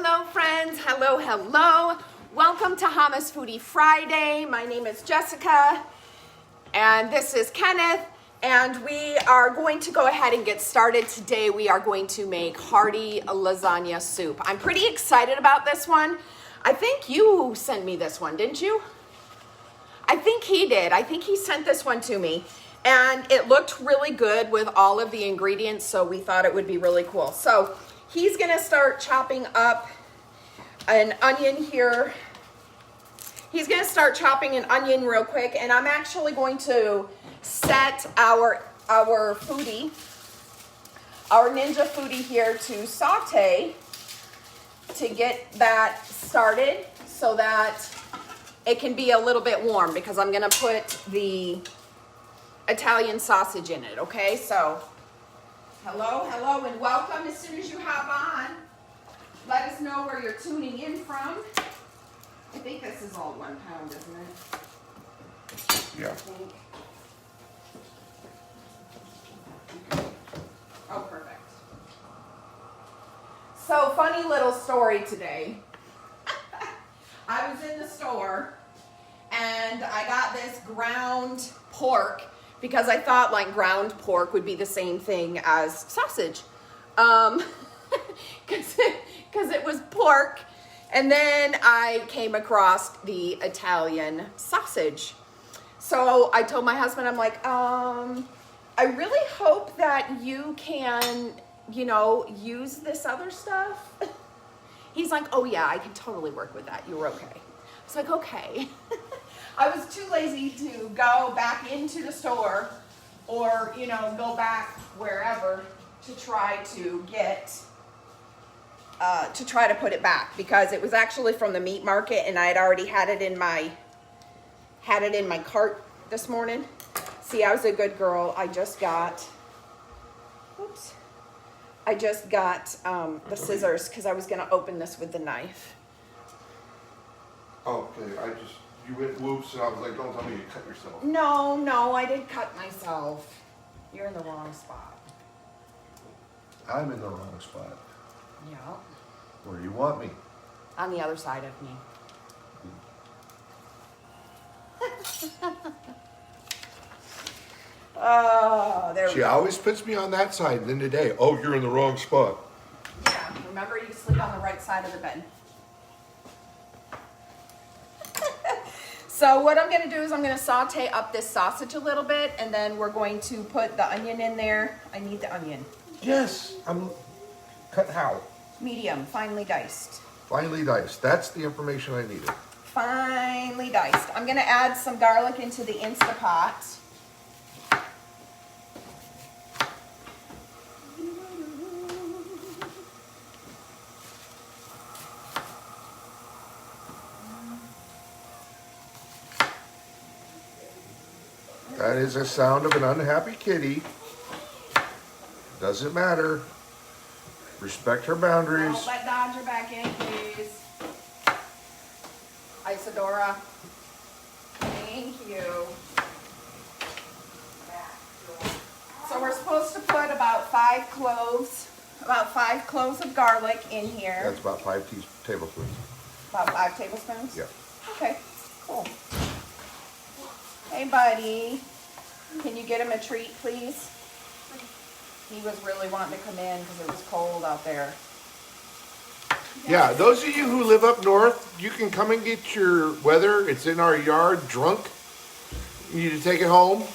Hello friends, hello. Welcome to Hummus Foodie Friday. My name is Jessica and this is Kenneth, and we are going to go ahead and get started. Today we are going to make hearty lasagna soup. I'm pretty excited about this one. I think you sent me this one, didn't you? I think he did. I think he sent this one to me, and it looked really good with all of the ingredients, so we thought it would be really cool. So he's gonna start chopping up an onion here. He's gonna start chopping an onion real quick, and I'm actually going to set our Ninja Foodie here to saute to get that started so that it can be a little bit warm, because I'm gonna put the Italian sausage in it, okay? So, hello, and welcome. As soon as you hop on, let us know where you're tuning in from. I think this is all 1 pound, isn't it? Yeah. I think. Okay. Oh, perfect. So, funny little story today. I was in the store and I got this ground pork because I thought like ground pork would be the same thing as sausage. Because it was pork. And then I came across the Italian sausage. So I told my husband, I'm like, I really hope that you can, use this other stuff. He's like, oh yeah, I can totally work with that. You're okay. I was like, okay. I was too lazy to go back into the store or, go back wherever to try to get, to put it back, because it was actually from the meat market and I had already had it in my cart this morning. See, I was a good girl. I just got the scissors because I was going to open this with the knife. Okay, you went whoops, and I was like, don't tell me you cut yourself. No, I didn't cut myself. You're in the wrong spot. I'm in the wrong spot. Yeah. Where do you want me? On the other side of me. Oh, there we She go. always puts me on that side, and then today, oh, you're in the wrong spot. Yeah, remember you sleep on the right side of the bed. So what I'm gonna do is I'm gonna saute up this sausage a little bit, and then we're going to put the onion in there. I need the onion. Yes, I'm cut how? Medium, finely diced. Finely diced. That's the information I needed. Finely diced. I'm gonna add some garlic into the Instapot. That is the sound of an unhappy kitty. Doesn't matter. Respect her boundaries. Don't let Dodger back in, please. Isadora. Thank you. So we're supposed to put about 5 cloves of garlic in here. That's about 5 tablespoons. About 5 tablespoons? Yeah. Okay, cool. Hey, buddy. Can you get him a treat, please? He was really wanting to come in because it was cold out there. Yeah, those of you who live up north, you can come and get your weather. It's in our yard, drunk. You need to take it home.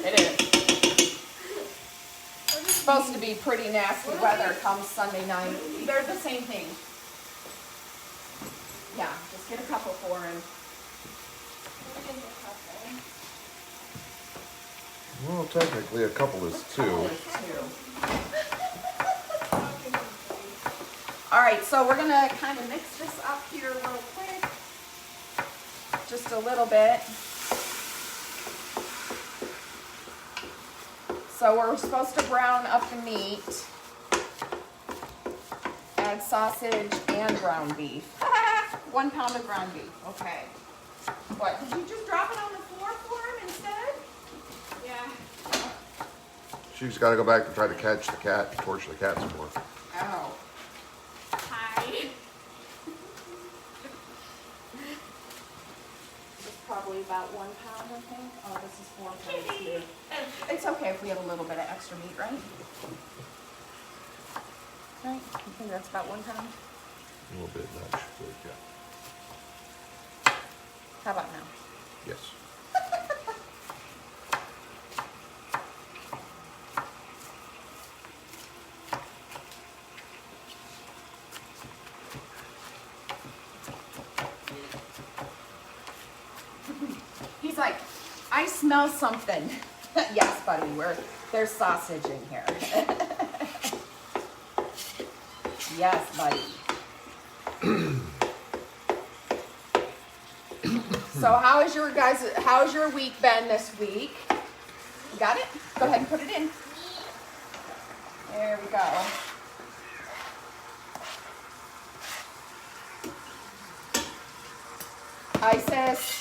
It is. It's supposed to be pretty nasty weather come Sunday night. They're the same thing. Yeah, just get a couple for him. Well, technically, a couple is 2. All right, so we're gonna kind of mix this up here real quick. Just a little bit. So we're supposed to brown up the meat. Add sausage and ground beef. 1 pound of ground beef, okay. What, did you just drop it on the floor for him instead? Yeah. She's got to go back and try to catch the cat, torch the cat some more. Oh. Hi. It's probably about 1 pound, I think. Oh, this is 4 pounds here. It's okay if we have a little bit of extra meat, right? Right? You think that's about 1 pound? A little bit much, but yeah. How about now? Yes. He's like, I smell something. Yes, buddy, there's sausage in here. Yes, buddy. So how's your week been this week? You got it? Go ahead and put it in. There we go. Isis.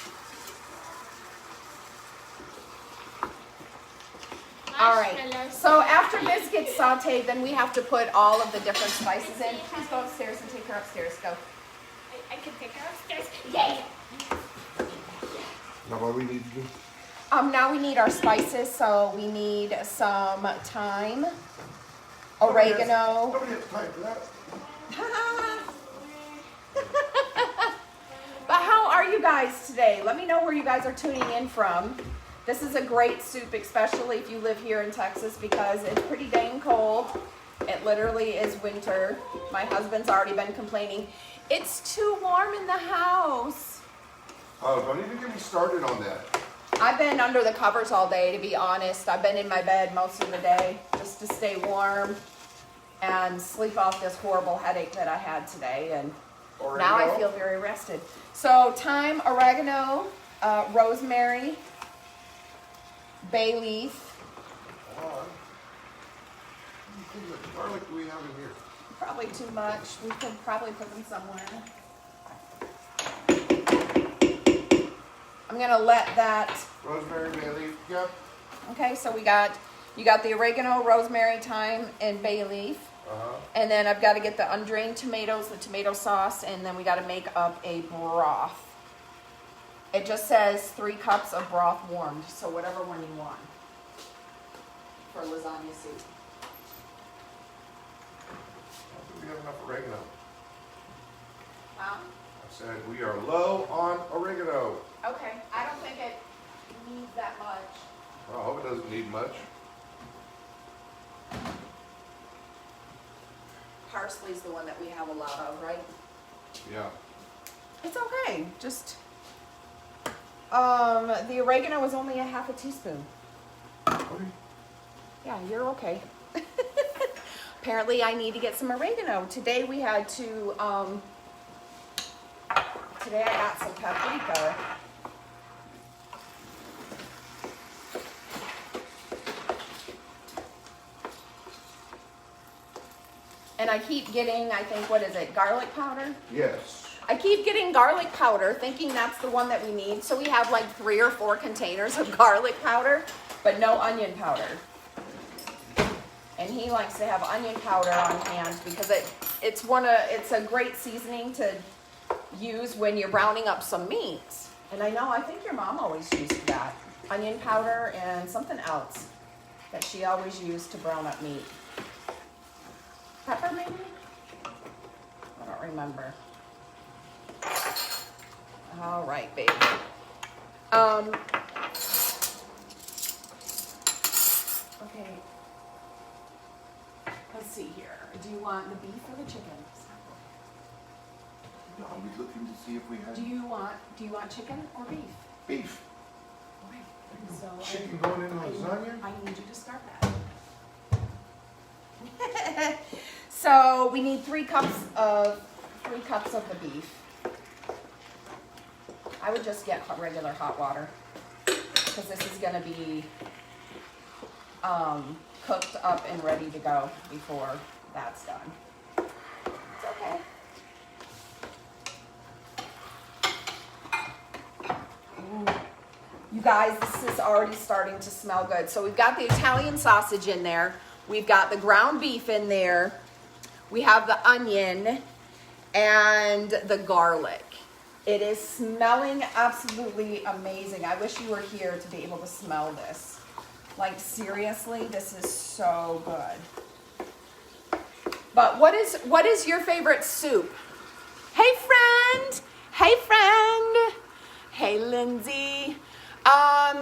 All right. So after this gets sauteed, then we have to put all of the different spices in. Please go upstairs and take her upstairs. Go. I can take her upstairs. Yay! Now what we need to do? Now we need our spices. So we need some thyme, oregano. Nobody has time for that. But how are you guys today? Let me know where you guys are tuning in from. This is a great soup, especially if you live here in Texas, because it's pretty dang cold. It literally is winter. My husband's already been complaining. It's too warm in the house. Oh, don't even get me started on that. I've been under the covers all day, to be honest. I've been in my bed most of the day just to stay warm and sleep off this horrible headache that I had today. And now I feel very rested. So thyme, oregano, rosemary, bay leaf. How much garlic do we have in here? Probably too much. We could probably put them somewhere. I'm gonna let that. Rosemary, bay leaf, yep. Okay, so you got the oregano, rosemary, thyme, and bay leaf. And then I've got to get the undrained tomatoes, the tomato sauce, and then we got to make up a broth. It just says 3 cups of broth warmed, so whatever one you want for lasagna soup. I think we have enough oregano. Huh? I said we are low on oregano. Okay, I don't think it needs that much. Well, I hope it doesn't need much. Parsley's the one that we have a lot of, right? Yeah. It's okay, just, the oregano is only a half a teaspoon. Okay. Yeah, you're okay. Apparently I need to get some oregano. Today we had to, today I got some paprika. And I keep getting, I think, what is it, garlic powder? Yes. I keep getting garlic powder, thinking that's the one that we need. So we have like 3 or 4 containers of garlic powder, but no onion powder. And he likes to have onion powder on hand because it's a great seasoning to use when you're browning up some meats. And I think your mom always used that. Onion powder and something else that she always used to brown up meat. Pepper maybe? I don't remember. All right, baby. Okay. Let's see here. Do you want the beef or the chicken? No, I was looking to see if we had Do you want chicken or beef? beef. Okay. So Chicken going in lasagna? I need you to start that. So we need 3 cups of the beef. I would just get regular hot water because this is going to be cooked up and ready to go before that's done. It's okay. Ooh. You guys, this is already starting to smell good. So we've got the Italian sausage in there. We've got the ground beef in there. We have the onion and the garlic. It is smelling absolutely amazing. I wish you were here to be able to smell this. Like seriously, this is so good. But what is your favorite soup? Hey friend! Hey friend! Hey Lindsay!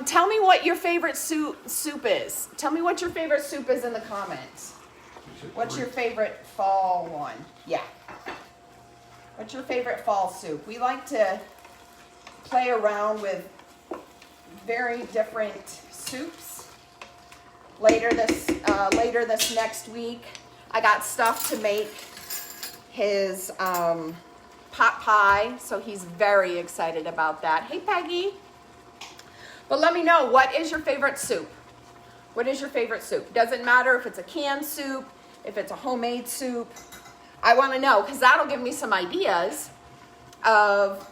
Tell me what your favorite soup is. Tell me what your favorite soup is in the comments. What's your favorite fall one? Yeah. What's your favorite fall soup? We like to play around with very different soups. Later this next week, I got stuff to make his pot pie, so he's very excited about that. Hey Peggy. But let me know, what is your favorite soup? What is your favorite soup? Doesn't matter if it's a canned soup, if it's a homemade soup. I want to know, because that'll give me some ideas of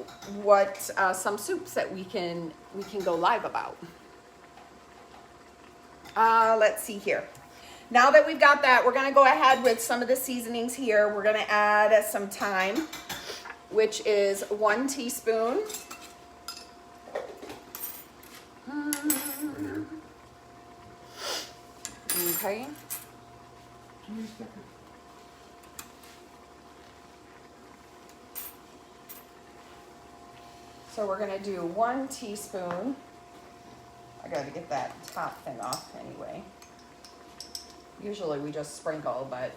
what some soups that we can go live about. Let's see here. Now that we've got that, we're going to go ahead with some of the seasonings here. We're going to add some thyme, which is 1 teaspoon. Okay. So we're going to do 1 teaspoon. I got to get that top thing off anyway. Usually we just sprinkle, but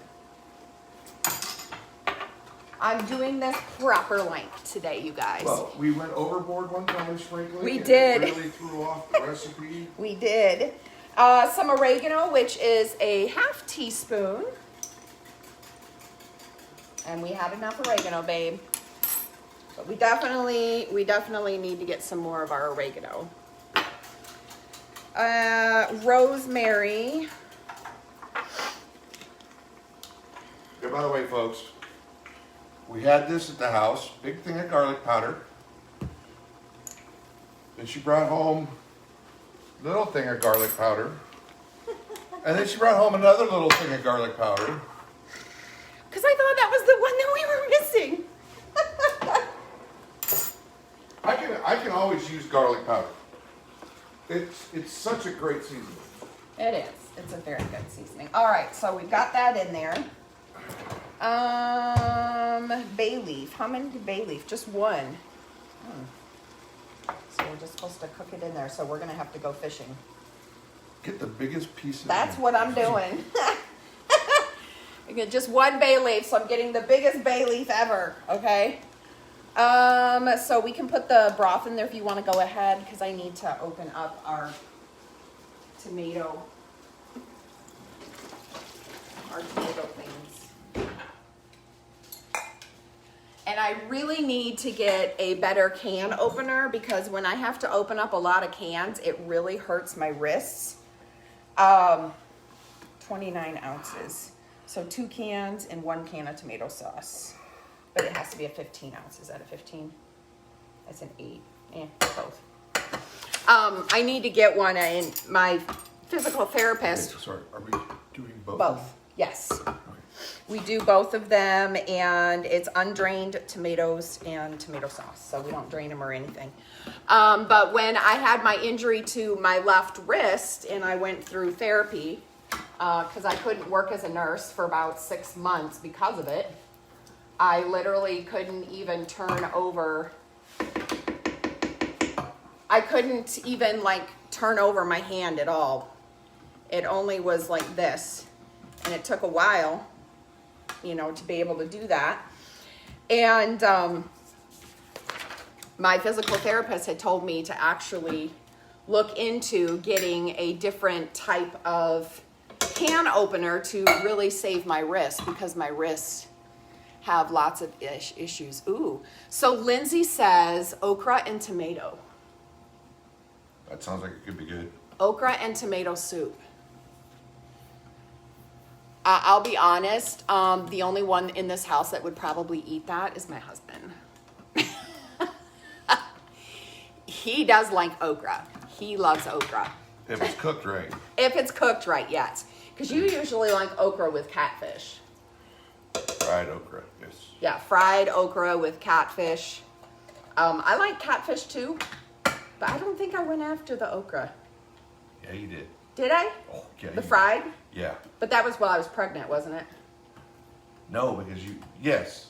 I'm doing this proper length today, you guys. Well, we went overboard one time sprinkling. We and did. It really threw off the recipe. We did. Some oregano, which is a 1/2 teaspoon. And we had enough oregano, babe. But we definitely need to get some more of our oregano. Rosemary. Yeah, by the way, folks, we had this at the house, big thing of garlic powder. Then she brought home little thing of garlic powder. And then she brought home another little thing of garlic powder. Because I thought that was the one that we were missing. I can always use garlic powder. It's such a great seasoning. It is. It's a very good seasoning. All right, so we've got that in there. Bay leaf. How many bay leaf? Just 1. So we're just supposed to cook it in there. So we're gonna have to go fishing. Get the biggest piece of That's what I'm doing. I get just 1 bay leaf, so I'm getting the biggest bay leaf ever. Okay. So we can put the broth in there if you want to go ahead, because I need to open up our tomato things. And I really need to get a better can opener, because when I have to open up a lot of cans, it really hurts my wrists. 29 ounces. So 2 cans and 1 can of tomato sauce. But it has to be a 15 ounce. Is that a 15? That's an 8. Both. I need to get one, and my physical therapist. Okay, sorry, are we doing both? Both, yes. Okay. We do both of them, and it's undrained tomatoes and tomato sauce, so we don't drain them or anything. But when I had my injury to my left wrist and I went through therapy, because I couldn't work as a nurse for about 6 months because of it, I literally couldn't even turn over. I couldn't even turn over my hand at all. It only was like this, and it took a while, to be able to do that. And my physical therapist had told me to actually look into getting a different type of can opener to really save my wrist, because my wrists have lots of issues. Ooh. So Lindsay says okra and tomato. That sounds like it could be good. Okra and tomato soup. I'll be honest, the only one in this house that would probably eat that is my husband. He does like okra. He loves okra. If it's cooked right. If it's cooked right, yes. Because you usually like okra with catfish. Fried okra, yes. Yeah, fried okra with catfish. I like catfish too, but I don't think I went after the okra. Yeah, you did. Did I? Oh, yeah. The fried? Yeah. But that was while I was pregnant, wasn't it? No, because yes.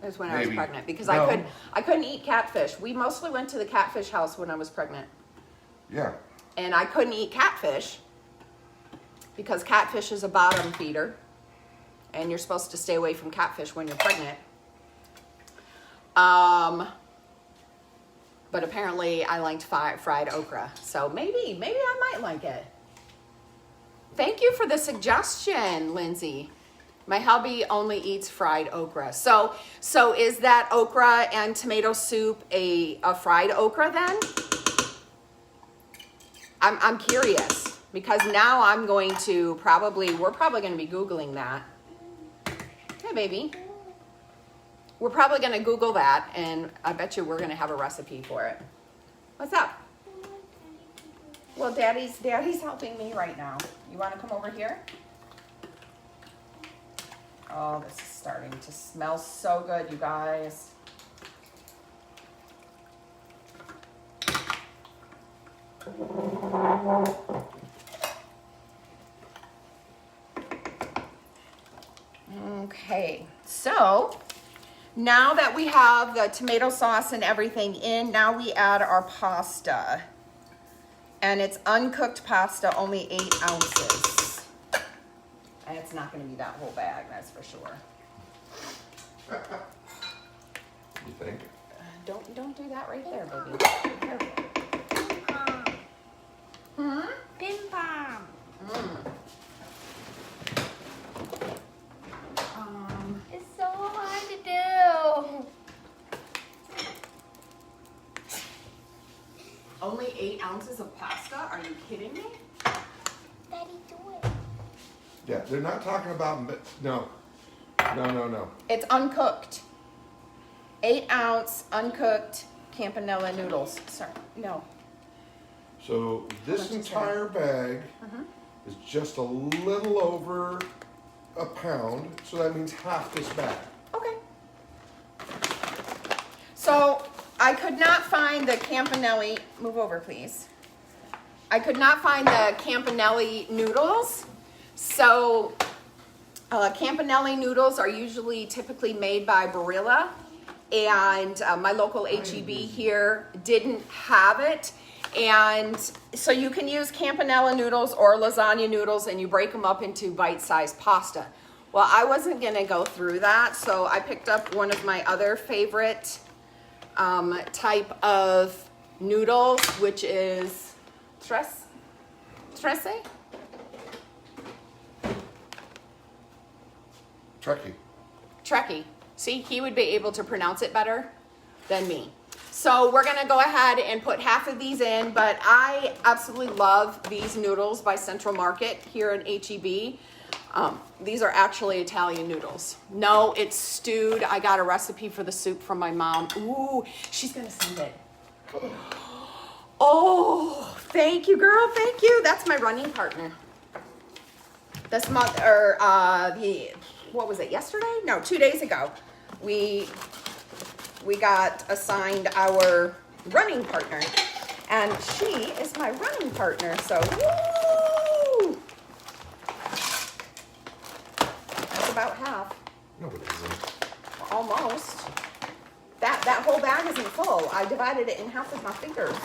It was when I was Maybe. pregnant because No. I couldn't eat catfish. We mostly went to the catfish house when I was pregnant. Yeah. And I couldn't eat catfish because catfish is a bottom feeder. And you're supposed to stay away from catfish when you're pregnant. But apparently I liked fried okra. So maybe I might like it. Thank you for the suggestion, Lindsay. My hubby only eats fried okra. So is that okra and tomato soup a fried okra then? I'm curious because now I'm going to we're probably going to be Googling that. Hey, baby. We're probably going to Google that, and I bet you we're going to have a recipe for it. What's up? Well, Daddy's helping me right now. You want to come over here? Oh, this is starting to smell so good, you guys. Okay, so now that we have the tomato sauce and everything in, now we add our pasta. And it's uncooked pasta, only 8 ounces. And it's not going to be that whole bag, that's for sure. You think? Don't do that right there, baby. Careful. Ping pong. It's so hard to do. Only 8 ounces of pasta? Are you kidding me? Daddy, do it. Yeah, they're not talking about no. It's uncooked. 8 ounce uncooked campanelle noodles. Sorry, no. So this entire bag is just a little over a pound, so that means half this bag. Okay. So I could not find the campanelle. Move over, please. I could not find the campanelle noodles. So campanelle noodles are typically made by Barilla, and my local HEB here didn't have it. And so you can use campanelle noodles or lasagna noodles, and you break them up into bite-sized pasta. Well, I wasn't gonna go through that, so I picked up one of my other favorite type of noodles, which is tresse? Trekkie. See, he would be able to pronounce it better than me. So we're gonna go ahead and put half of these in, but I absolutely love these noodles by Central Market here in HEB. These are actually Italian noodles. No, it's stewed. I got a recipe for the soup from my mom. Ooh, she's gonna send it. Oh, thank you, girl, thank you. That's my running partner. This month, or what was it, yesterday? No, 2 days ago. We got assigned our running partner, and she is my running partner, so woo! That's about half. No, it isn't. Almost. That whole bag isn't full. I divided it in half with my fingers.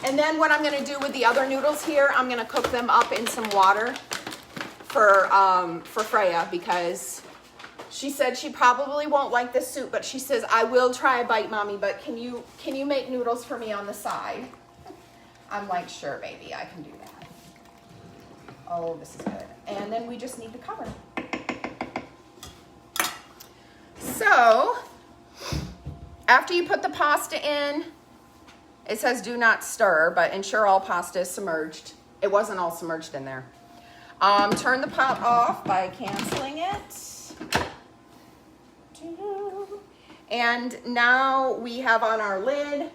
And then what I'm gonna do with the other noodles here, I'm gonna cook them up in some water for Freya, because she said she probably won't like this soup, but she says, I will try a bite, Mommy, but can you make noodles for me on the side? I'm like, sure, baby, I can do that. Oh, this is good. And then we just need to cover. So, after you put the pasta in, it says do not stir, but ensure all pasta is submerged. It wasn't all submerged in there. Turn the pot off by canceling it. And now we have on our lid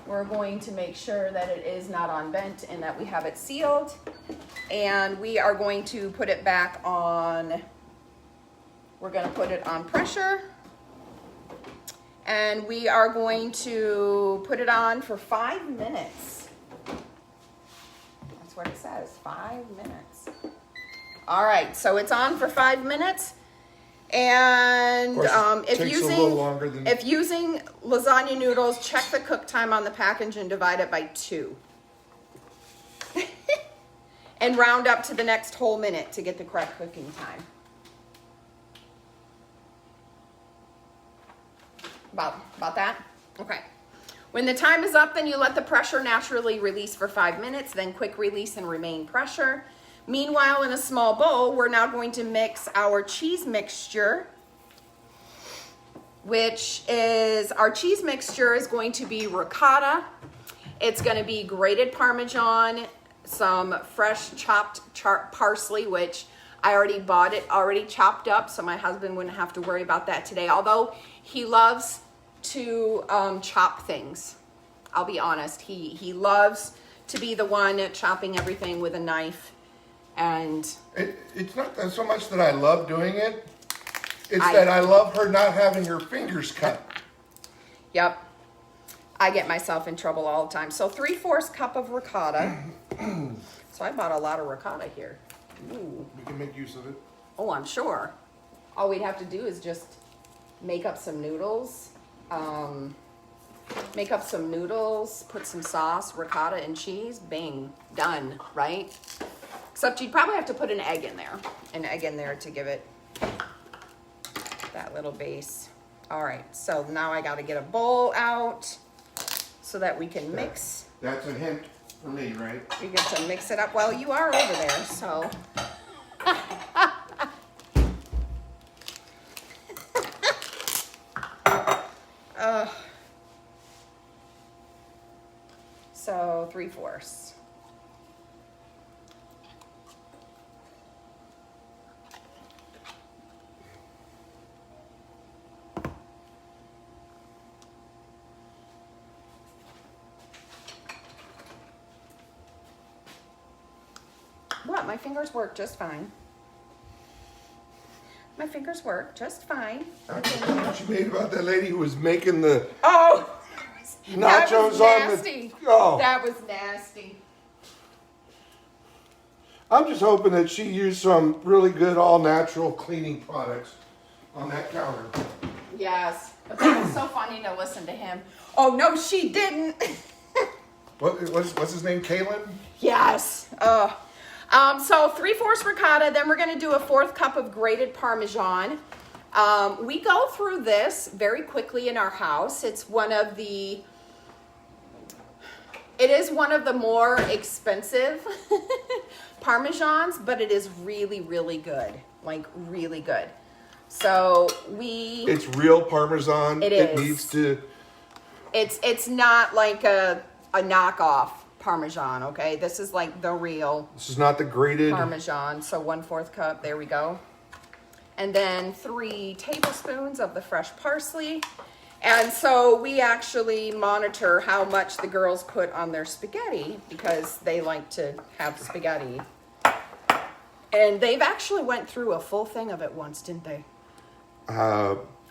We're going to make sure that it is not on vent and that we have it sealed. And we are going to put it back on, we're gonna put it on pressure. And we are going to put it on for 5 minutes. That's what it says, 5 minutes. All right, so it's on for 5 minutes. And Takes a little longer than if using lasagna noodles, check the cook time on the package and divide it by 2. And round up to the next whole minute to get the correct cooking time. About that? Okay. When the time is up, then you let the pressure naturally release for 5 minutes, then quick release and remain pressure. Meanwhile, in a small bowl, we're now going to mix our cheese mixture, which is, our cheese mixture is going to be ricotta. It's going to be grated parmesan, some fresh chopped parsley, which I already bought it already chopped up, so my husband wouldn't have to worry about that today. Although he loves to chop things. I'll be honest, he loves to be the one chopping everything with a knife. And it's not so much that I love doing it, it's that I love her not having her fingers cut. Yep. I get myself in trouble all the time. So 3/4 cup of ricotta. So I bought a lot of ricotta here. Ooh. We can make use of it. Oh, I'm sure. All we'd have to do is just make up some noodles. Put some sauce, ricotta, and cheese. Bing. Done, right? Except you'd probably have to put an egg in there to give it that little base. All right, so now I gotta get a bowl out so that we can mix. That's a hint for me, right? We get to mix it up. Well, you are over there, so. So 3/4. What? My fingers work just fine. My fingers work just fine. She made about that lady who was making the That nachos was on nasty. the. Oh, That was nasty. I'm just hoping that she used some really good all natural cleaning products on that counter. Yes. But that was so funny to listen to him. Oh, no, she didn't. What's his name? Kaylin? Yes. So 3/4 ricotta, then we're going to do a 1/4 cup of grated parmesan. We go through this very quickly in our house. It is one of the more expensive parmesans, but it is really, really good. Like, really good. So It's real Parmesan. It It is. needs to. It's not like a knockoff Parmesan, okay? This is like the real This is not the grated. Parmesan. So 1/4 cup, there we go. And then 3 tablespoons of the fresh parsley. And so we actually monitor how much the girls put on their spaghetti because they like to have spaghetti. And they've actually went through a full thing of it once, didn't they?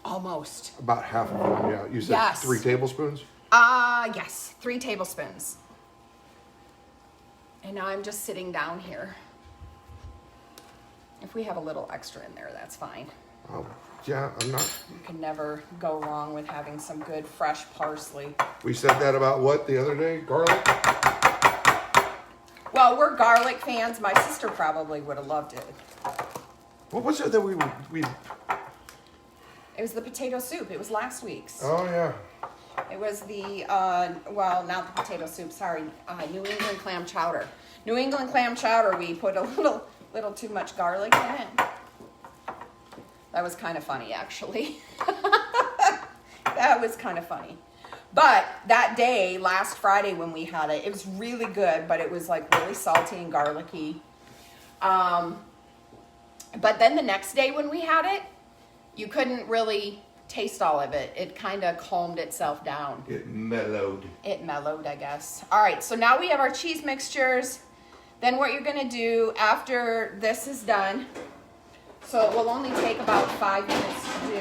Almost. About half of them, yeah. You said Yes. 3 tablespoons? Yes, 3 tablespoons. And now I'm just sitting down here. If we have a little extra in there, that's fine. Oh, yeah, I'm not. You can never go wrong with having some good fresh parsley. We said that about what the other day? Garlic? Well, we're garlic fans. My sister probably would have loved it. What was it that we It was the potato soup. It was last week's. Oh, yeah. It was the, well, not the potato soup, sorry, New England clam chowder. New England clam chowder, we put a little too much garlic in it. That was kind of funny, actually. That was kind of funny. But that day, last Friday when we had it, it was really good, but it was like really salty and garlicky. But then the next day when we had it, you couldn't really taste all of it. It kind of calmed itself down. It mellowed. It mellowed, I guess. All right, so now we have our cheese mixtures. Then what you're gonna do after this is done, so it will only take about 5 minutes to do.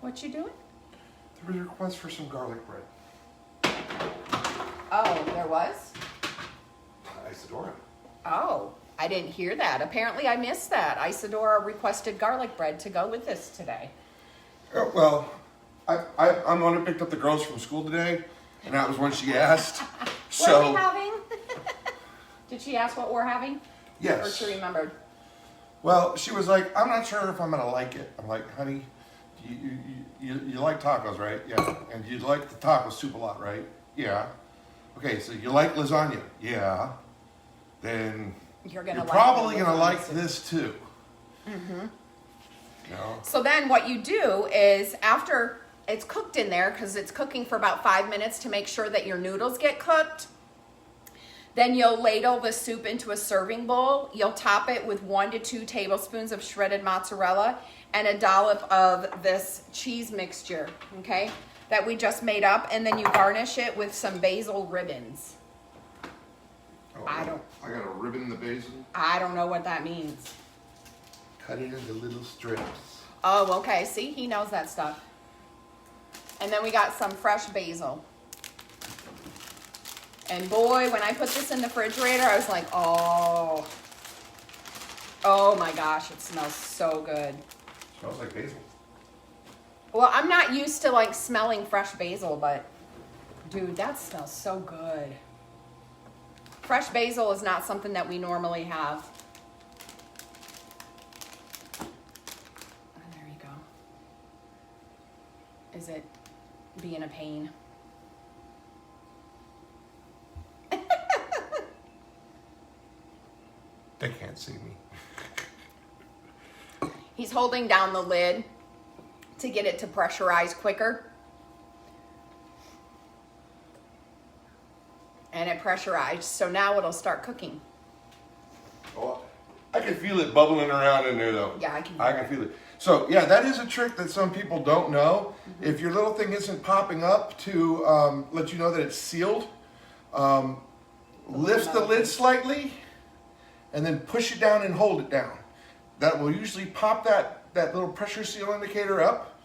What you doing? There was a request for some garlic bread. Oh, there was? Isadora. Oh, I didn't hear that. Apparently I missed that. Isadora requested garlic bread to go with this today. Oh, well, I'm the one who picked up the girls from school today, and that was when she asked. What are we having? Did she ask what we're having? Or Yes. she remembered? Well, she was like, I'm not sure if I'm gonna like it. I'm like, honey, you like tacos, right? Yeah. And you like the taco soup a lot, right? Yeah. Okay, so you like lasagna? Yeah. Then You're you're gonna probably the gonna lasagna like soup. this too. Mm-hmm. You know? So then what you do is after it's cooked in there, because it's cooking for about 5 minutes to make sure that your noodles get cooked, then you'll ladle the soup into a serving bowl. You'll top it with 1 to 2 tablespoons of shredded mozzarella and a dollop of this cheese mixture, okay, that we just made up. And then you garnish it with some basil ribbons. Oh, I don't I got a ribbon in the basil. know what that means. Cut it into little strips. Oh, okay. See, he knows that stuff. And then we got some fresh basil. And boy, when I put this in the refrigerator, I was like, oh my gosh, it smells so good. Smells like basil. Well, I'm not used to like smelling fresh basil, but dude, that smells so good. Fresh basil is not something that we normally have. Oh, there you go. Is it being a pain? They can't see me. He's holding down the lid to get it to pressurize quicker. And it pressurized, so now it'll start cooking. Oh, I can feel it bubbling around in there though. Yeah, I can I hear can feel it. So yeah, that is a trick that some people don't know. If your little thing isn't popping up to let you know that it's sealed, lift the lid slightly and then push it down and hold it down. That will usually pop that little pressure seal indicator up.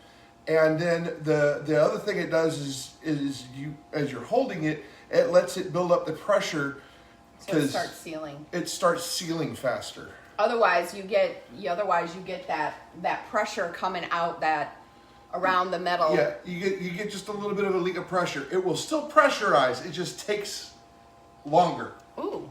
And then the other thing it does is you, as you're holding it, it lets it build up the pressure So it starts sealing. it starts sealing faster. Otherwise, you get that pressure coming out that around the metal. Yeah, you get just a little bit of a leak of pressure. It will still pressurize. It just takes longer. Ooh.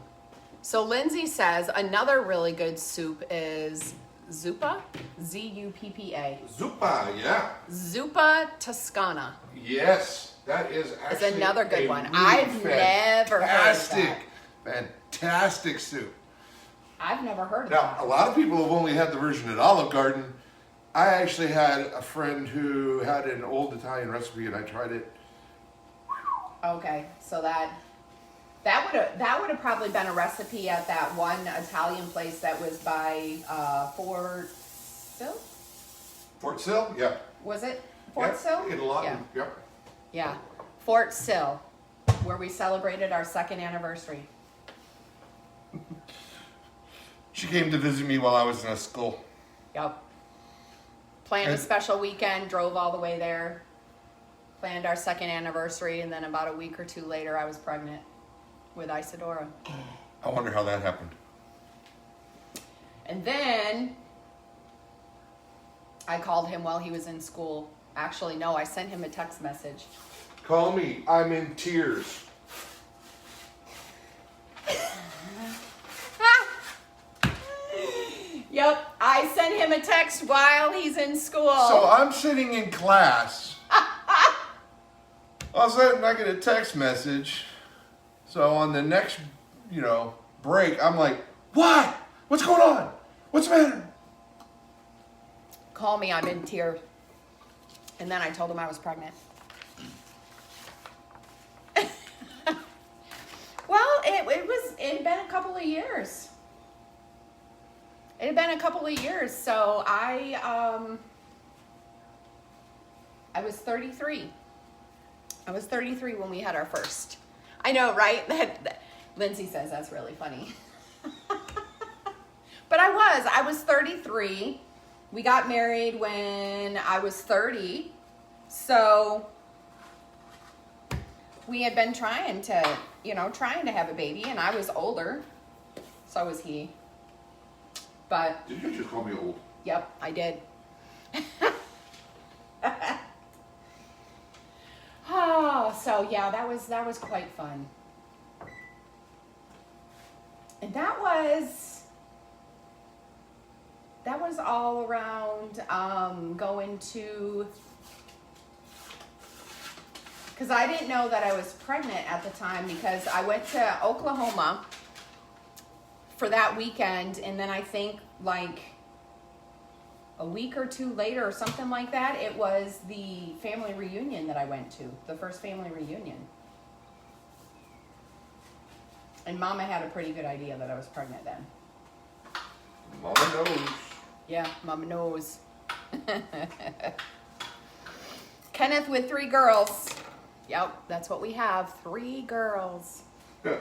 So Lindsay says another really good soup is zuppa, Z-U-P-P-A. Zuppa, yeah. Zuppa Toscana. Yes, that is It's actually another good a one. really I've never heard of that. Fantastic soup. I've never heard of Now, that. a lot of people have only had the version at Olive Garden. I actually had a friend who had an old Italian recipe, and I tried it. Okay, so that would have probably been a recipe at that one Italian place that was by Fort Sill? Fort Sill, yeah. Was it Fort Yep, Sill? in Lawton, Yeah. yep. Yeah, Fort Sill, where we celebrated our 2nd anniversary. She came to visit me while I was in school. Yep. Planned a And- special weekend, drove all the way there, planned our 2nd anniversary, and then about a week or 2 later, I was pregnant with Isadora. I wonder how that happened. And then I called him while he was in school. Actually, no, I sent him a text message. Call me. I'm in tears. Yep, I sent him a text while he's in school. So I'm sitting in class. All of a sudden, I get a text message. So on the next, break, I'm like, what? What's going on? What's the matter? Call me, I'm in tears. And then I told him I was pregnant. Well, it'd been a couple of years. It had been a couple of years, so I was 33. I was 33 when we had our first. I know, right? That Lindsay says that's really funny. But I was 33. We got married when I was 30. So we had been trying to have a baby, and I was older. So was he. But Did you just call me old? yep, I did. Oh, so yeah, that was quite fun. And that was all around going to, because I didn't know that I was pregnant at the time, because I went to Oklahoma for that weekend, and then I think like a week or two later or something like that, it was the family reunion that I went to, the first family reunion. And Mama had a pretty good idea that I was pregnant then. Mama knows. Yeah, Mama knows. Kenneth with 3 girls. Yep, that's what we have, 3 girls. Yeah.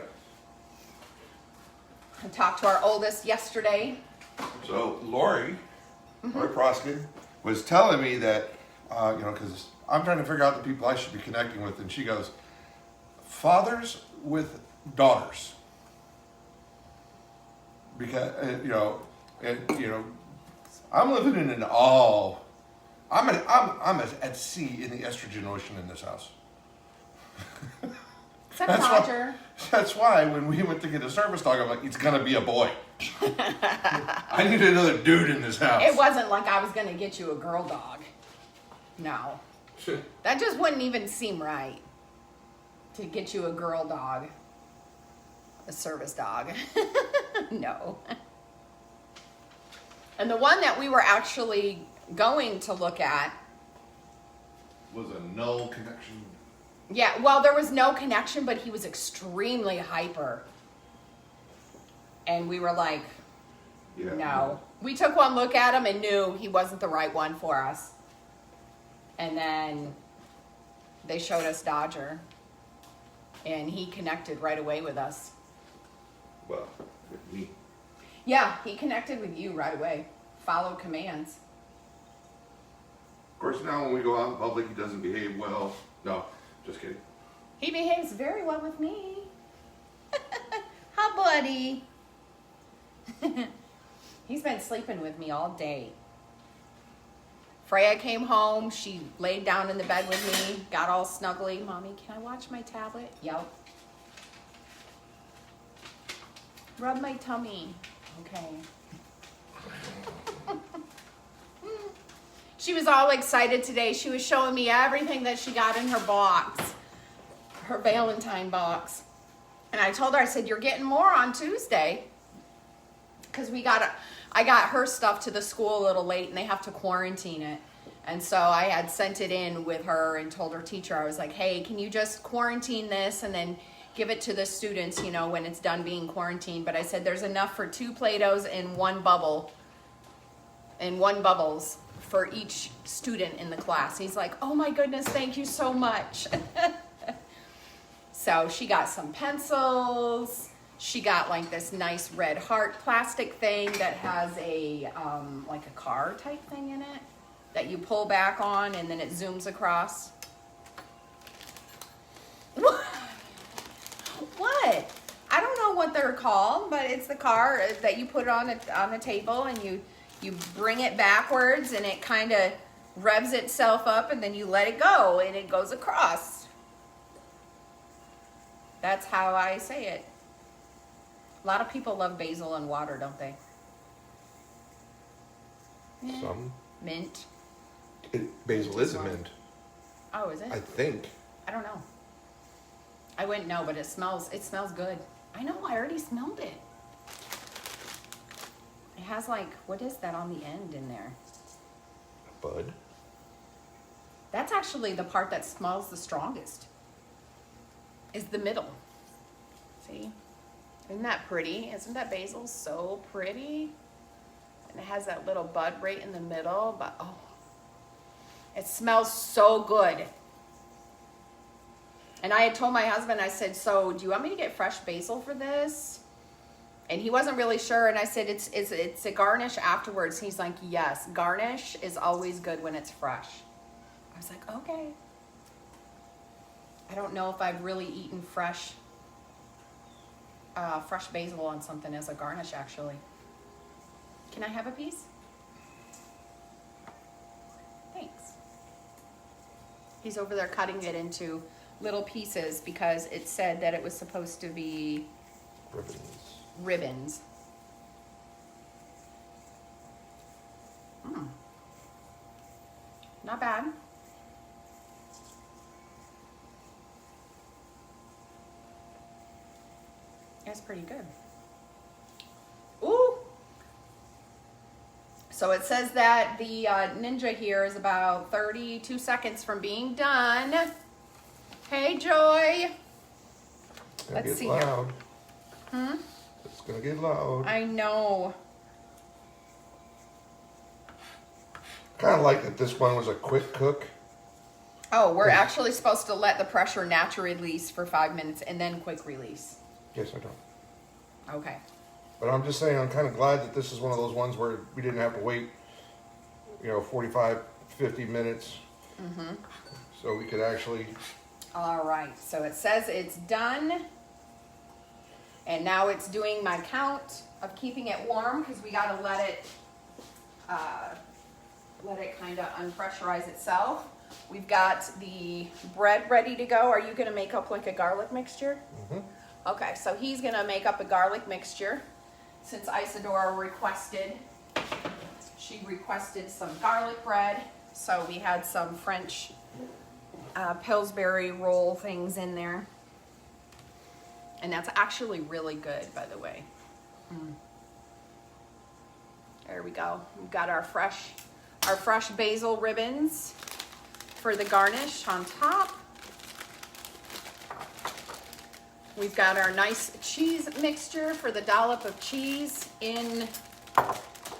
I talked to our oldest yesterday. So Lori Proskin was telling me that, because I'm trying to figure out the people I should be connecting with, and she goes, fathers with daughters, because I'm living in an all. I'm at sea in the estrogen ocean in this house. Except That's Roger. That's why when we went to get a service dog, I'm like, it's gonna be a boy. I need another dude in this house. It wasn't like I was going to get you a girl dog. No. That just wouldn't even seem right. To get you a girl dog. A service dog. No. And the one that we were actually going to look at Was a null connection. Yeah, well, there was no connection, but he was extremely hyper. And we were like, Yeah. no. We took one look at him and knew he wasn't the right one for us. And then they showed us Dodger. And he connected right away with us. Well, with me. Yeah, he connected with you right away. Followed commands. Of course, now when we go out in public, he doesn't behave well. No, just kidding. He behaves very well with me. Hi, buddy. He's been sleeping with me all day. Freya came home. She laid down in the bed with me, got all snuggly. Mommy, can I watch my tablet? Yep. Rub my tummy. Okay. She was all excited today. She was showing me everything that she got in her box, her Valentine box. And I told her, I said, you're getting more on Tuesday. Because I got her stuff to the school a little late and they have to quarantine it. And so I had sent it in with her and told her teacher, I was like, hey, can you just quarantine this and then give it to the students, when it's done being quarantined. But I said, there's enough for 2 Play-Dohs and 1 bubble and 1 bubbles for each student in the class. He's like, oh my goodness, thank you so much. So she got some pencils. She got like this nice red heart plastic thing that has a like a car type thing in it that you pull back on and then it zooms across. What? I don't know what they're called, but it's the car that you put on the table and you bring it backwards and it kind of revs itself up and then you let it go and it goes across. That's how I say it. A lot of people love basil and water, don't they? Yeah. Some. Mint. Basil is a mint, Oh, is it? I think. I don't know. I wouldn't know, but it smells good. I know, I already smelled it. It has like, what is that on the end in there? Bud. That's actually the part that smells the strongest. Is the middle. See? Isn't that pretty? Isn't that basil so pretty? And it has that little bud right in the middle, but oh, it smells so good. And I had told my husband, I said, so do you want me to get fresh basil for this? And he wasn't really sure. And I said, it's a garnish afterwards. He's like, yes, garnish is always good when it's fresh. I was like, okay. I don't know if I've really eaten fresh basil on something as a garnish, actually. Can I have a piece? Thanks. He's over there cutting it into little pieces because it said that it was supposed to be ribbons. Not bad. That's pretty good. Ooh! So it says that the Ninja here is about 32 seconds from being done. Hey, Joy. Let's see loud. here. It's gonna get loud. I know. Kind of like that this one was a quick cook. Oh, we're actually supposed to let the pressure naturally release for 5 minutes and then quick release. Yes, I don't. Okay. But I'm just saying, I'm kind of glad that this is one of those ones where we didn't have to wait, 45, 50 minutes. So we could actually... All right, so it says it's done. And now it's doing my count of keeping it warm because we got to let it kind of unpressurize itself. We've got the bread ready to go. Are you going to make up like a garlic mixture? Okay, so he's going to make up a garlic mixture since Isadora she requested some garlic bread. So we had some French Pillsbury roll things in there. And that's actually really good, by the way. There we go. We've got our fresh basil ribbons for the garnish on top. We've got our nice cheese mixture for the dollop of cheese in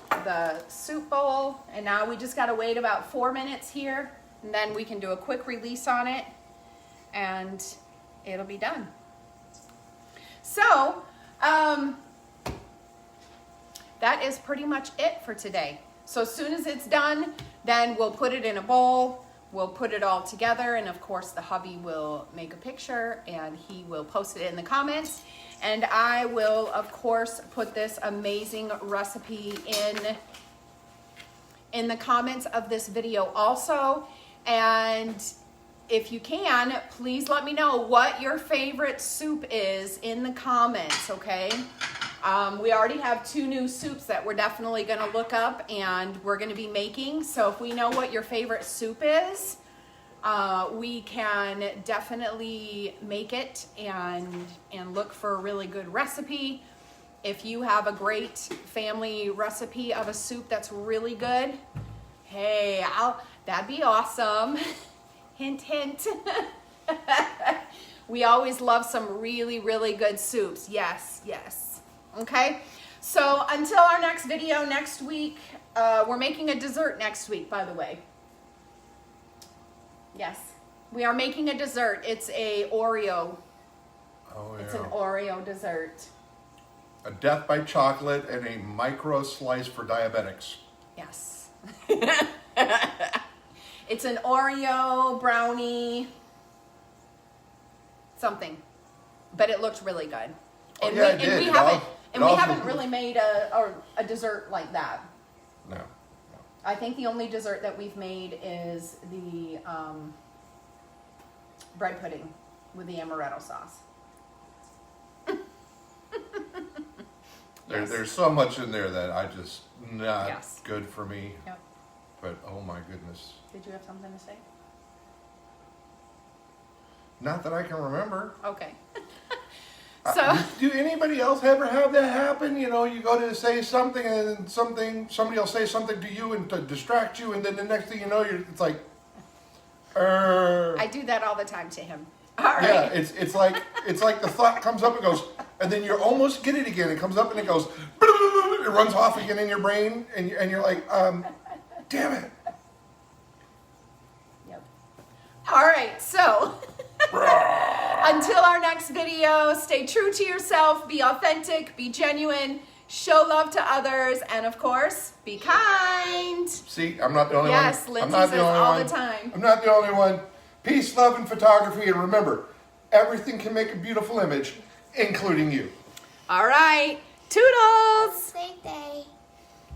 the soup bowl. And now we just gotta wait about 4 minutes here, and then we can do a quick release on it, and it'll be done. So, that is pretty much it for today. So as soon as it's done, then we'll put it in a bowl, we'll put it all together, and of course the hubby will make a picture and he will post it in the comments. And I will, of course, put this amazing recipe in the comments of this video also. And if you can, please let me know what your favorite soup is in the comments, okay? We already have 2 new soups that we're definitely gonna look up and we're gonna be making. So if we know what your favorite soup is, we can definitely make it and look for a really good recipe. If you have a great family recipe of a soup that's really good, hey, that'd be awesome. Hint, hint. We always love some really, really good soups. Yes, yes. Okay, so until our next video next week, we're making a dessert next week, by the way. Yes, we are making a dessert. It's a Oreo. Oh, yeah. It's an Oreo dessert. A death by chocolate and a micro slice for diabetics. Yes. It's an Oreo brownie something, but it looked really good. And yeah, it did. We haven't really made a dessert like that. No. I think the only dessert that we've made is the bread pudding with the amaretto sauce. Yes. There's so much in there that I just not Yes. good for me. Yep. But oh my goodness. Did you have something to say? Not that I can remember. Okay. So Do anybody else ever have that happen? You go to say something and then somebody will say something to you and to distract you, and then the next thing you know, it's like, I do that all the time to him. All right. yeah, it's like the thought comes up and goes, and then you almost get it again. It comes up and it goes, it runs off again in your brain, and you're like, damn it. Yep. All right, so until our next video, stay true to yourself, be authentic, be genuine, show love to others, and of course, be kind. See, I'm not the only one. Yes, I'm Lindsay not says the only all one. the time. I'm not the only one. Peace, love, and photography, and remember, everything can make a beautiful image, including you. All right, toodles. SAUTÉ.